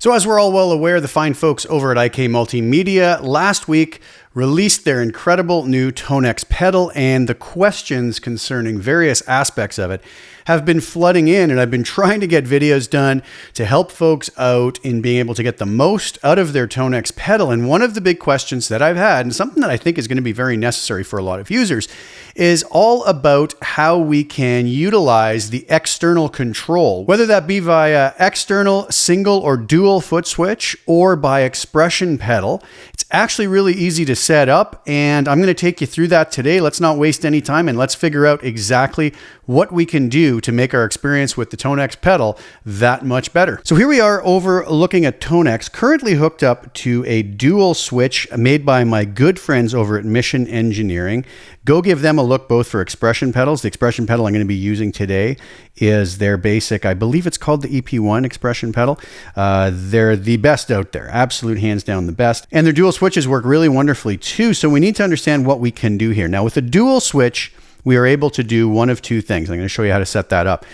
So as we're all well aware, the fine folks over at IK Multimedia last week released their incredible new Tonex Pedal, and the questions concerning various aspects of it have been flooding in, and I've been trying to get videos done to help folks out in being able to get the most out of their Tonex Pedal. And one of the big questions that I've had, and something that I think is going to be very necessary for a lot of users, is all about how we can utilize the external control, whether that be via external, single, or dual foot switch, or by expression pedal. It's actually really easy to set up, and I'm going to take you through that today. Let's not waste any time, and let's figure out exactly what we can do to make our experience with the Tonex Pedal that much better. So here we are over looking at Tonex, currently hooked up to a dual switch made by my good friends over at Mission Engineering. Go give them a look both for expression pedals. The expression pedal I'm going to be using today is their basic, I believe it's called the EP1 expression pedal. They're the best out there, absolute hands down the best. And their dual switches work really wonderfully too. So we need to understand what we can do here. Now with a dual switch, we are able to do one of two things. I'm going to show you how to set that up.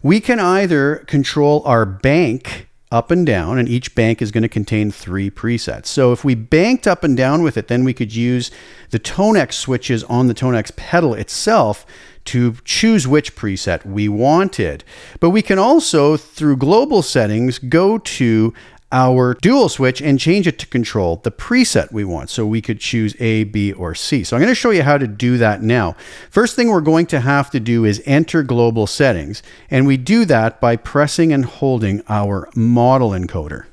We can either control our bank up and down, and each bank is going to contain 3 presets. So if we banked up and down with it, then we could use the Tonex switches on the Tonex pedal itself to choose which preset we wanted. But we can also, through global settings, go to our dual switch and change it to control the preset we want. So we could choose A, B, or C. So I'm going to show you how to do that now. First thing we're going to have to do is enter global settings. And we do that by pressing and holding our model encoder.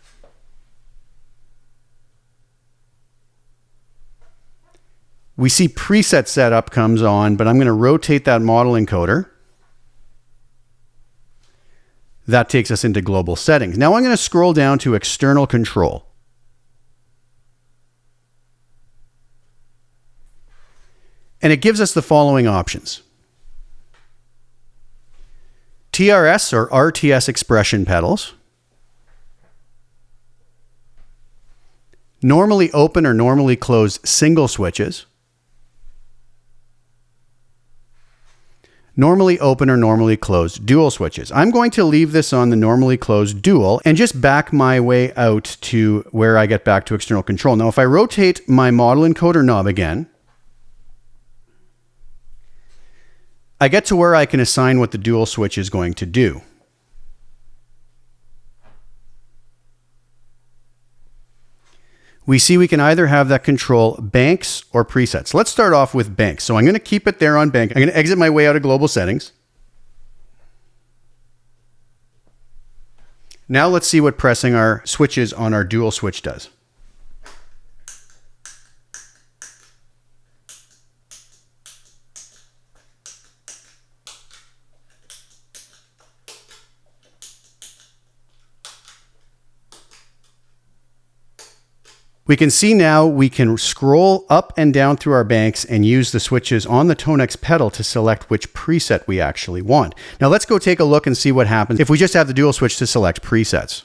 We see preset setup comes on, but I'm going to rotate that model encoder. That takes us into global settings. Now I'm going to scroll down to external control. And it gives us the following options. TRS or RTS expression pedals. Normally open or normally closed single switches. Normally open or normally closed dual switches. I'm going to leave this on the normally closed dual and just back my way out to where I get back to external control. Now, if I rotate my model encoder knob again, I get to where I can assign what the dual switch is going to do. We see we can either have that control banks or presets. Let's start off with banks. So I'm going to keep it there on bank. I'm going to exit my way out of global settings. Now let's see what pressing our switches on our dual switch does. We can see now we can scroll up and down through our banks and use the switches on the Tonex pedal to select which preset we actually want. Now let's go take a look and see what happens if we just have the dual switch to select presets.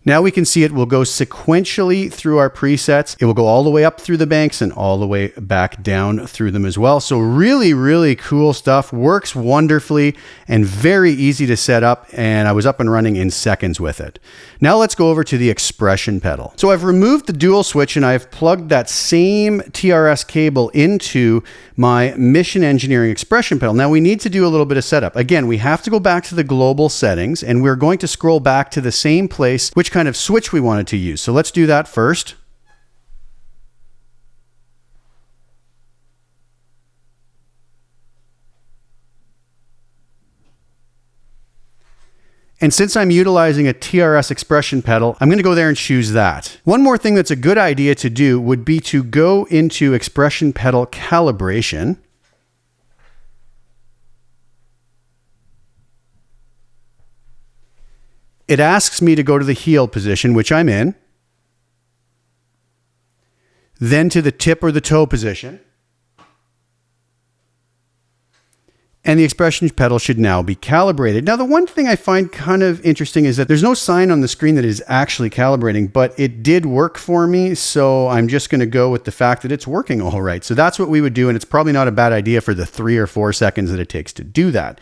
Now we can see it will go sequentially through our presets. It will go all the way up through the banks and all the way back down through them as well. So really, really cool stuff. Works wonderfully and very easy to set up. And I was up and running in seconds with it. Now let's go over to the expression pedal. So I've removed the dual switch and I've plugged that same TRS cable into my Mission Engineering expression pedal. Now we need to do a little bit of setup. Again, we have to go back to the global settings and we're going to scroll back to the same place, which kind of switch we wanted to use. So let's do that first. And since I'm utilizing a TRS expression pedal, I'm going to go there and choose that. One more thing that's a good idea to do would be to go into expression pedal calibration. It asks me to go to the heel position, which I'm in, then to the tip or the toe position, And the expression pedal should now be calibrated. Now, the one thing I find kind of interesting is that there's no sign on the screen that it is actually calibrating, but it did work for me. So I'm just going to go with the fact that it's working all right. So that's what we would do. And it's probably not a bad idea for the 3 or 4 seconds that it takes to do that.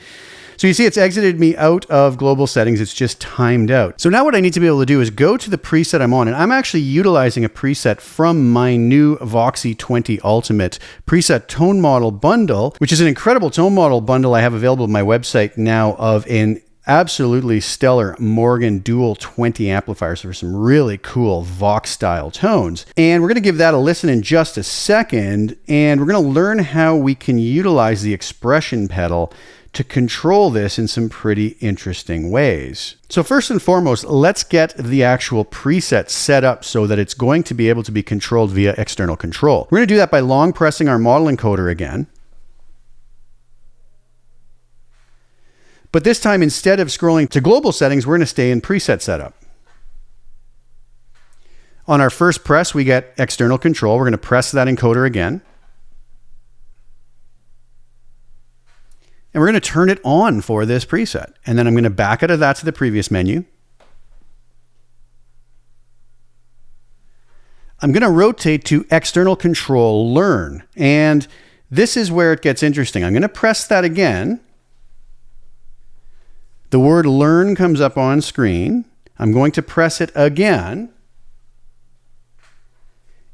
So you see, it's exited me out of global settings. It's just timed out. So now what I need to be able to do is go to the preset I'm on, and I'm actually utilizing a preset from my new Voxy 20 Ultimate preset tone model bundle, which is an incredible tone model bundle I have available on my website now of an absolutely stellar Morgan Dual 20 amplifiers for some really cool Vox style tones. And we're going to give that a listen in just a second, and we're going to learn how we can utilize the expression pedal to control this in some pretty interesting ways. So first and foremost, let's get the actual preset set up so that it's going to be able to be controlled via external control. We're going to do that by long pressing our model encoder again. But this time, instead of scrolling to global settings, we're going to stay in preset setup. On our first press, we get external control. We're going to press that encoder again. And we're going to turn it on for this preset. And then I'm going to back out of that to the previous menu. I'm going to rotate to external control learn. And this is where it gets interesting. I'm going to press that again. The word learn comes up on screen. I'm going to press it again.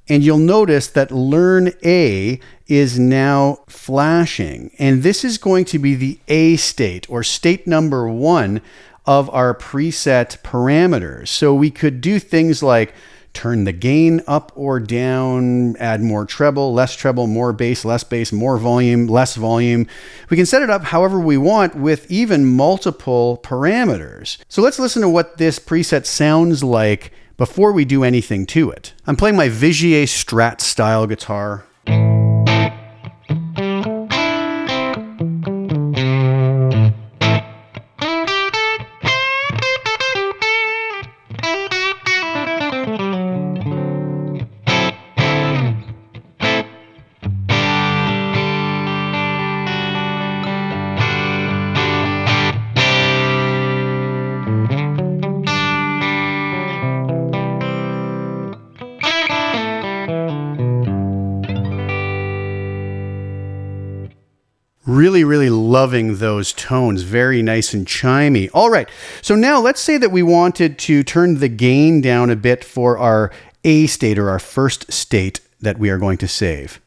And you'll notice that Learn A is now flashing. And this is going to be the A state, or state number 1 of our preset parameters. So we could do things like turn the gain up or down, add more treble, less treble, more bass, less bass, more volume, less volume. We can set it up however we want with even multiple parameters. So let's listen to what this preset sounds like before we do anything to it. I'm playing my Vigier Strat style guitar. Really loving those tones. Very nice and chimey. All right, so now let's say that we wanted to turn the gain down a bit for our A state, or our first state that we are going to save.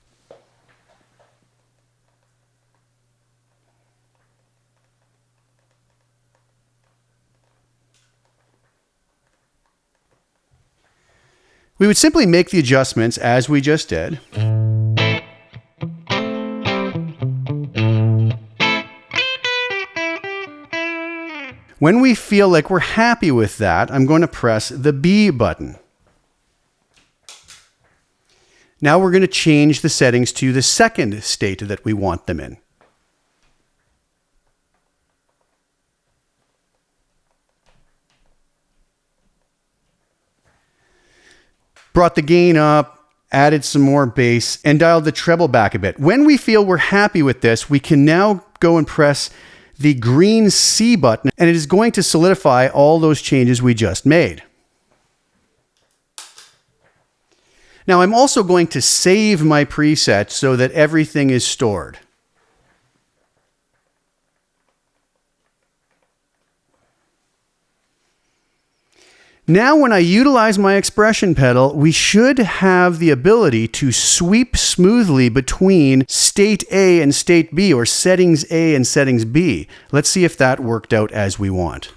We would simply make the adjustments as we just did. When we feel like we're happy with that, I'm going to press the B button. Now we're going to change the settings to the second state that we want them in. Brought the gain up, added some more bass, and dialed the treble back a bit. When we feel we're happy with this, we can now go and press the green C button, and it is going to solidify all those changes we just made. Now I'm also going to save my preset so that everything is stored. Now when I utilize my expression pedal, we should have the ability to sweep smoothly between state A and state B, or settings A and settings B. Let's see if that worked out as we want.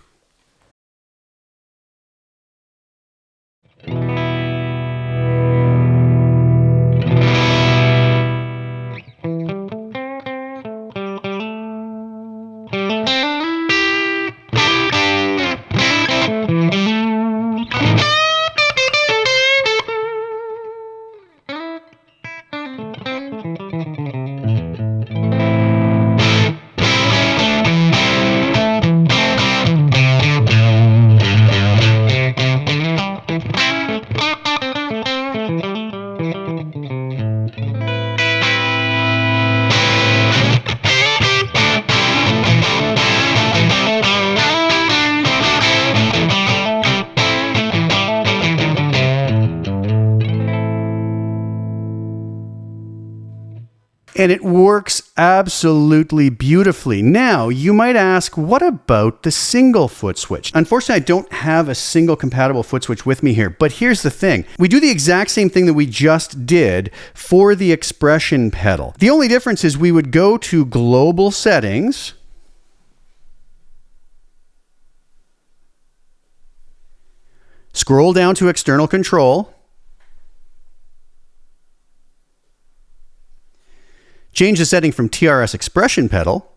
And it works absolutely beautifully. Now, you might ask, what about the single foot switch? Unfortunately, I don't have a single compatible foot switch with me here, but here's the thing. We do the exact same thing that we just did for the expression pedal. The only difference is we would go to global settings, scroll down to external control, change the setting from TRS expression pedal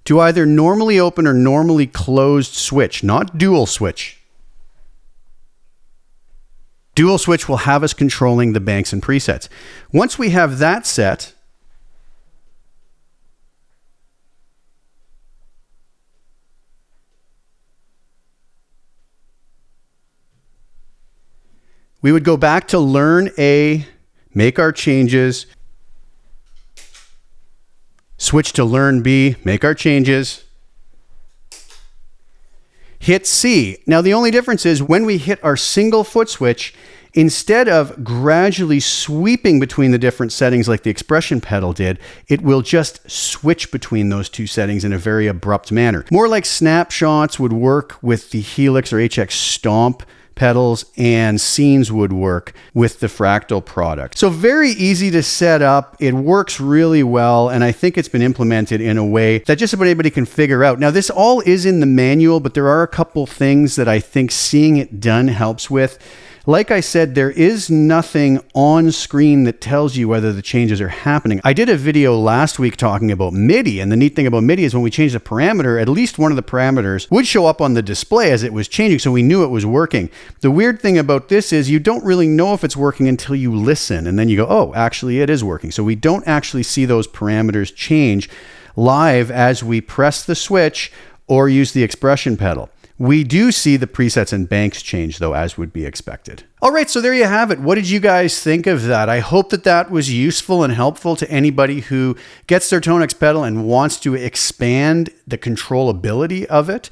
to either normally open or normally closed switch, not dual switch. Dual switch will have us controlling the banks and presets. Once we have that set, we would go back to Learn A, make our changes, switch to Learn B, make our changes, hit C. Now the only difference is when we hit our single foot switch, instead of gradually sweeping between the different settings like the expression pedal did, it will just switch between those two settings in a very abrupt manner. More like snapshots would work with the Helix or HX Stomp pedals, and scenes would work with the Fractal product. So very easy to set up. It works really well, and I think it's been implemented in a way that just about anybody can figure out. Now, this all is in the manual, but there are a couple things that I think seeing it done helps with. Like I said, there is nothing on screen that tells you whether the changes are happening. I did a video last week talking about MIDI, and the neat thing about MIDI is when we change the parameter, at least one of the parameters would show up on the display as it was changing, so we knew it was working. The weird thing about this is you don't really know if it's working until you listen, and then you go, oh, actually it is working. So we don't actually see those parameters change live as we press the switch or use the expression pedal. We do see the presets and banks change, though, as would be expected. All right, so there you have it. What did you guys think of that? I hope that that was useful and helpful to anybody who gets their Tonex pedal and wants to expand the controllability of it.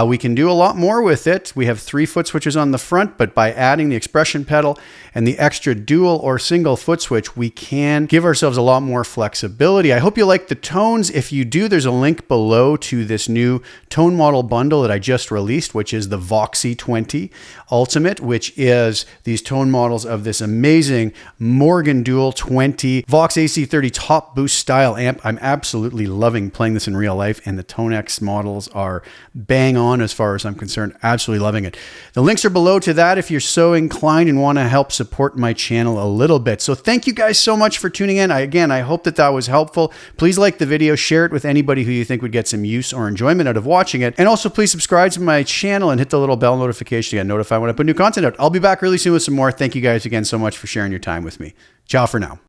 We can do a lot more with it. We have 3 foot switches on the front, but by adding the expression pedal and the extra dual or single foot switch, we can give ourselves a lot more flexibility. I hope you like the tones. If you do, there's a link below to this new tone model bundle that I just released, which is the Voxy 20 Ultimate, which is these tone models of this amazing Morgan Dual 20 Vox AC30 top boost style amp. I'm absolutely loving playing this in real life, and the Tonex models are bang on as far as I'm concerned. Absolutely loving it. The links are below to that if you're so inclined and want to help support my channel a little bit. So thank you guys so much for tuning in. Again, I hope that that was helpful. Please like the video, share it with anybody who you think would get some use or enjoyment out of watching it. And also please subscribe to my channel and hit the little bell notification to get notified when I put new content out. I'll be back really soon with some more. Thank you guys again so much for sharing your time with me. Ciao for now.